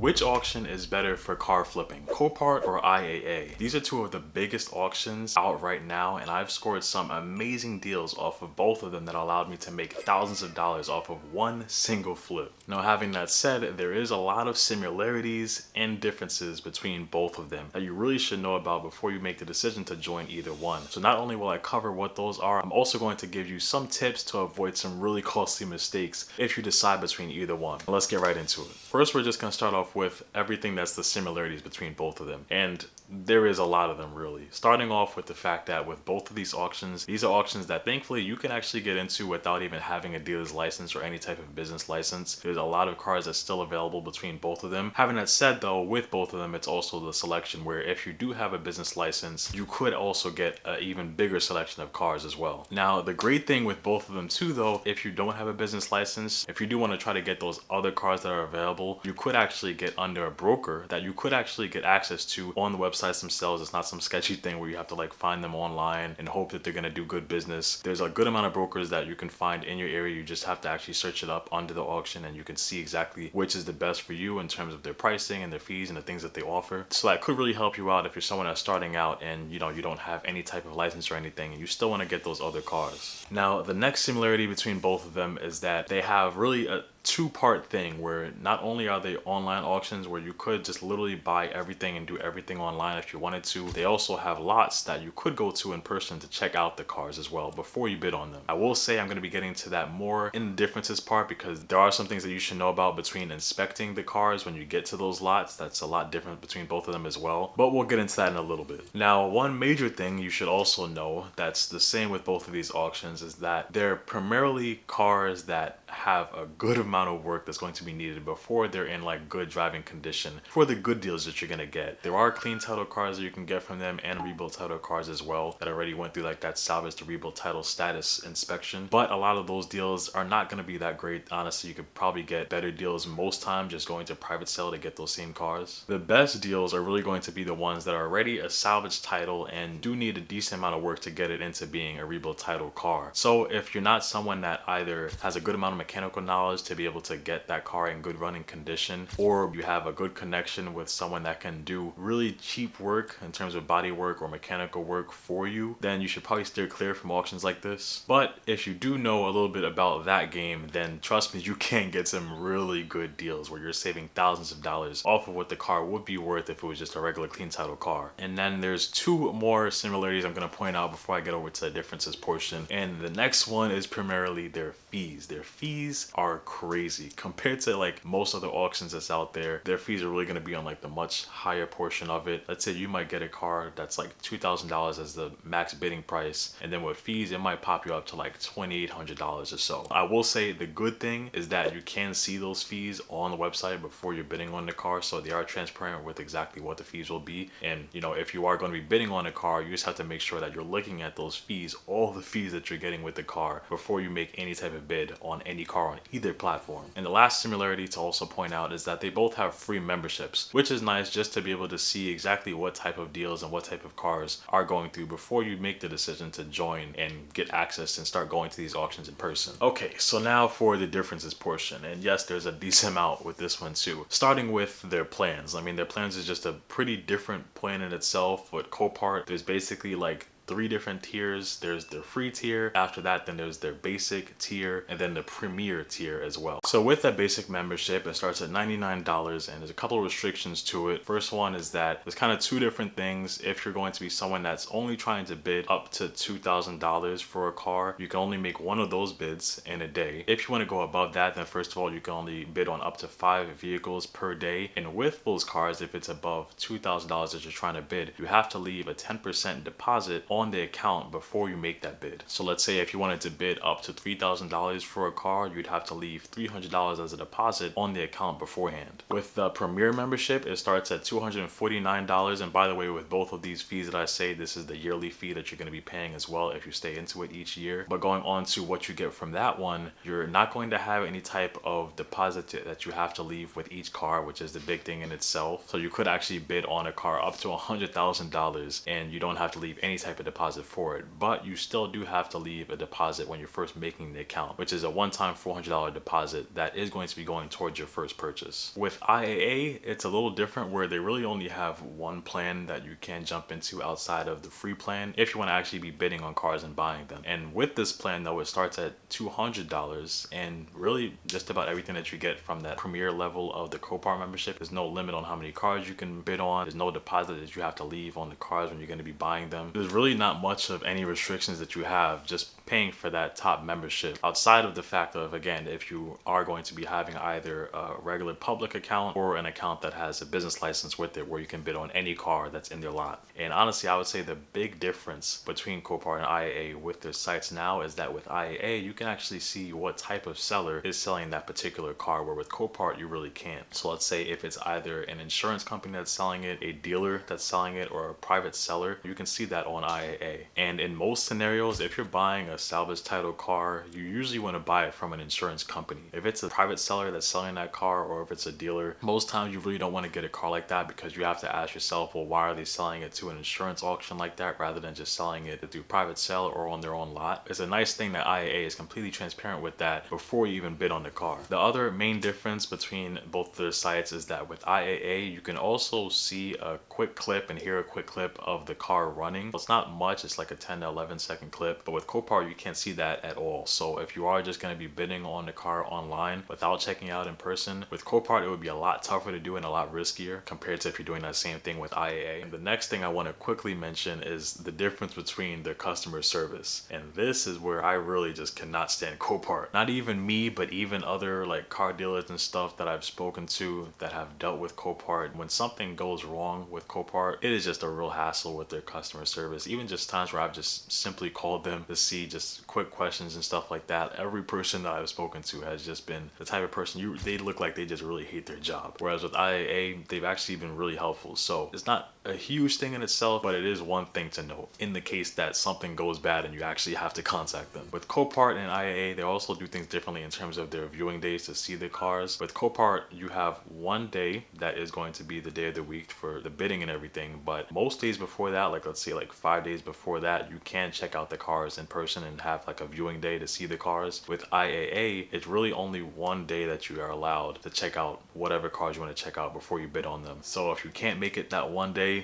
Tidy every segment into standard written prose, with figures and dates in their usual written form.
Which auction is better for car flipping, Copart or IAA? These are two of the biggest auctions out right now, and I've scored some amazing deals off of both of them that allowed me to make thousands of dollars off of one single flip. Now, having that said, there is a lot of similarities and differences between both of them that you really should know about before you make the decision to join either one. So not only will I cover what those are, I'm also going to give you some tips to avoid some really costly mistakes if you decide between either one. Let's get right into it. First, we're just going to start off with everything that's the similarities between both of them. And there is a lot of them, really. Starting off with the fact that with both of these auctions are auctions that thankfully you can actually get into without even having a dealer's license or any type of business license. There's a lot of cars that's still available between both of them. Having that said though, with both of them, it's also the selection where if you do have a business license, you could also get an even bigger selection of cars as well. Now, the great thing with both of them too though, if you don't have a business license, if you do want to try to get those other cars that are available, you could actually get under a broker that you could actually get access to on the websites themselves. It's not some sketchy thing where you have to like find them online and hope that they're going to do good business. There's a good amount of brokers that you can find in your area. You just have to actually search it up under the auction and you can see exactly which is the best for you in terms of their pricing and their fees and the things that they offer. So that could really help you out if you're someone that's starting out and you don't have any type of license or anything and you still want to get those other cars. Now, the next similarity between both of them is that they have really a two-part thing where not only are they online auctions where you could just literally buy everything and do everything online if you wanted to, they also have lots that you could go to in person to check out the cars as well before you bid on them. I will say I'm going to be getting to that more in the differences part because there are some things that you should know about between inspecting the cars when you get to those lots. That's a lot different between both of them as well, but we'll get into that in a little bit. Now, one major thing you should also know that's the same with both of these auctions is that they're primarily cars that have a good amount of work that's going to be needed before they're in like good driving condition for the good deals that you're going to get. There are clean title cars that you can get from them and rebuild title cars as well that already went through like that salvage to rebuild title status inspection, but a lot of those deals are not going to be that great. Honestly, you could probably get better deals most times just going to private sale to get those same cars. The best deals are really going to be the ones that are already a salvage title and do need a decent amount of work to get it into being a rebuild title car. So if you're not someone that either has a good amount of mechanical knowledge to be able to get that car in good running condition, or you have a good connection with someone that can do really cheap work in terms of body work or mechanical work for you, then you should probably steer clear from auctions like this. But if you do know a little bit about that game, then trust me, you can get some really good deals where you're saving thousands of dollars off of what the car would be worth if it was just a regular clean title car. And then there's two more similarities I'm going to point out before I get over to the differences portion. And the next one is primarily their fees. Their fees are crazy compared to like most other auctions that's out there. Their fees are really going to be on like the much higher portion of it. Let's say you might get a car that's like $2,000 as the max bidding price, and then with fees it might pop you up to like $2,800 or so. I will say the good thing is that you can see those fees on the website before you're bidding on the car, so they are transparent with exactly what the fees will be. And if you are going to be bidding on a car, you just have to make sure that you're looking at those fees, all the fees that you're getting with the car, before you make any type of bid on any car on either platform. And the last similarity to also point out is that they both have free memberships, which is nice just to be able to see exactly what type of deals and what type of cars are going through before you make the decision to join and get access and start going to these auctions in person. Okay, so now for the differences portion, and yes, there's a decent amount with this one too. Starting with their plans. I mean, their plans is just a pretty different plan in itself. With Copart, there's basically like 3 different tiers. There's their free tier. After that, then there's their basic tier, and then the premier tier as well. So with that basic membership, it starts at $99, and there's a couple of restrictions to it. First one is that there's kind of 2 different things. If you're going to be someone that's only trying to bid up to $2,000 for a car, you can only make one of those bids in a day. If you want to go above that, then first of all, you can only bid on up to 5 vehicles per day. And with those cars, if it's above $2,000 that you're trying to bid, you have to leave a 10% deposit on the account before you make that bid. So let's say if you wanted to bid up to $3,000 for a car, you'd have to leave $300 as a deposit on the account beforehand. With the Premier membership, it starts at $249. And by the way, with both of these fees that I say, this is the yearly fee that you're going to be paying as well if you stay into it each year. But going on to what you get from that one, you're not going to have any type of deposit that you have to leave with each car, which is the big thing in itself. So you could actually bid on a car up to $100,000 and you don't have to leave any type of a deposit for it, but you still do have to leave a deposit when you're first making the account, which is a one-time $400 deposit that is going to be going towards your first purchase. With IAA, it's a little different where they really only have one plan that you can jump into outside of the free plan if you want to actually be bidding on cars and buying them. And with this plan though, it starts at $200, and really just about everything that you get from that premier level of the Copart membership. There's no limit on how many cars you can bid on. There's no deposit that you have to leave on the cars when you're going to be buying them. There's really not much of any restrictions that you have just paying for that top membership, outside of the fact of, again, if you are going to be having either a regular public account or an account that has a business license with it where you can bid on any car that's in their lot. And honestly, I would say the big difference between Copart and IAA with their sites now is that with IAA, you can actually see what type of seller is selling that particular car, where with Copart, you really can't. So let's say if it's either an insurance company that's selling it, a dealer that's selling it, or a private seller, you can see that on IAA. And in most scenarios, if you're buying a salvage title car, you usually want to buy it from an insurance company. If it's a private seller that's selling that car, or if it's a dealer, most times you really don't want to get a car like that, because you have to ask yourself, well, why are they selling it to an insurance auction like that rather than just selling it through private sale or on their own lot? It's a nice thing that IAA is completely transparent with that before you even bid on the car. The other main difference between both their sites is that with IAA, you can also see a quick clip and hear a quick clip of the car running. It's not much, it's like a 10 to 11 second clip, but with Copart, you can't see that at all. So if you are just going to be bidding on the car online without checking out in person, with Copart, it would be a lot tougher to do and a lot riskier compared to if you're doing that same thing with IAA. And the next thing I want to quickly mention is the difference between their customer service. And this is where I really just cannot stand Copart. Not even me, but even other like car dealers and stuff that I've spoken to that have dealt with Copart. When something goes wrong with Copart, it is just a real hassle with their customer service. Even just times where I've just simply called them to see just quick questions and stuff like that. Every person that I've spoken to has just been the type of person they look like they just really hate their job. Whereas with IAA, they've actually been really helpful. So it's not a huge thing in itself, but it is one thing to note in the case that something goes bad and you actually have to contact them. With Copart and IAA, they also do things differently in terms of their viewing days to see the cars. With Copart, you have one day that is going to be the day of the week for the bidding and everything, but most days before that, like let's say like 5 days before that, you can check out the cars in person and have like a viewing day to see the cars. With IAA, it's really only one day that you are allowed to check out whatever cars you want to check out before you bid on them. So if you can't make it that one day,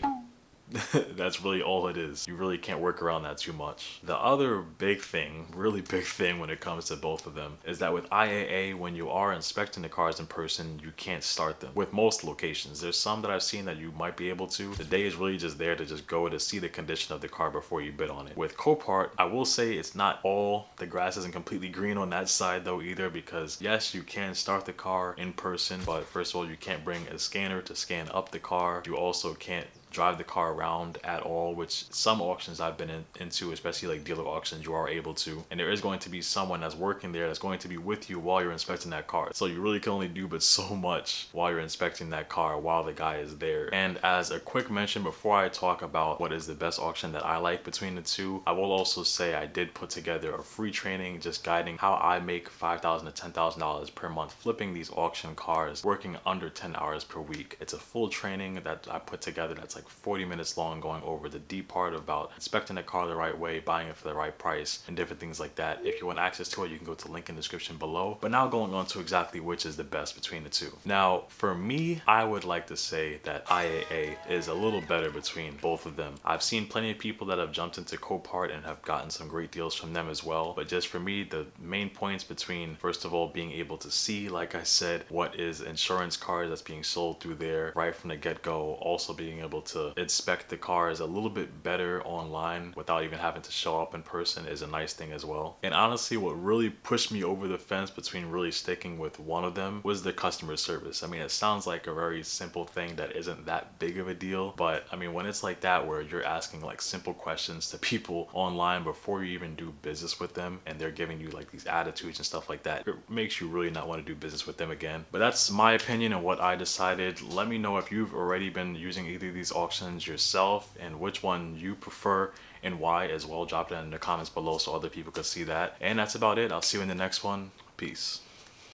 that's really all it is. You really can't work around that too much. The other big thing, really big thing when it comes to both of them, is that with IAA, when you are inspecting the cars in person, you can't start them. With most locations, there's some that I've seen that you might be able to. The day is really just there to just go to see the condition of the car before you bid on it. With Copart, I will say it's not all the grass isn't completely green on that side though either, because yes, you can start the car in person, but first of all, you can't bring a scanner to scan up the car. You also can't drive the car around at all, which some auctions I've been into, especially like dealer auctions, you are able to. And there is going to be someone that's working there that's going to be with you while you're inspecting that car. So you really can only do but so much while you're inspecting that car while the guy is there. And as a quick mention before I talk about what is the best auction that I like between the two, I will also say I did put together a free training just guiding how I make $5,000 to $10,000 per month flipping these auction cars, working under 10 hours per week. It's a full training that I put together that's like 40 minutes long, going over the deep part about inspecting a car the right way, buying it for the right price, and different things like that. If you want access to it, you can go to the link in the description below. But now going on to exactly which is the best between the two. Now, for me, I would like to say that IAA is a little better between both of them. I've seen plenty of people that have jumped into Copart and have gotten some great deals from them as well. But just for me, the main points between, first of all, being able to see, like I said, what is insurance cars that's being sold through there right from the get-go, also being able to inspect the cars a little bit better online without even having to show up in person is a nice thing as well. And honestly, what really pushed me over the fence between really sticking with one of them was the customer service. I mean, it sounds like a very simple thing that isn't that big of a deal, but I mean, when it's like that where you're asking like simple questions to people online before you even do business with them and they're giving you like these attitudes and stuff like that, it makes you really not want to do business with them again. But that's my opinion and what I decided. Let me know if you've already been using either of these auctions yourself and which one you prefer and why as well. Drop it in the comments below so other people could see that. And that's about it. I'll see you in the next one. Peace.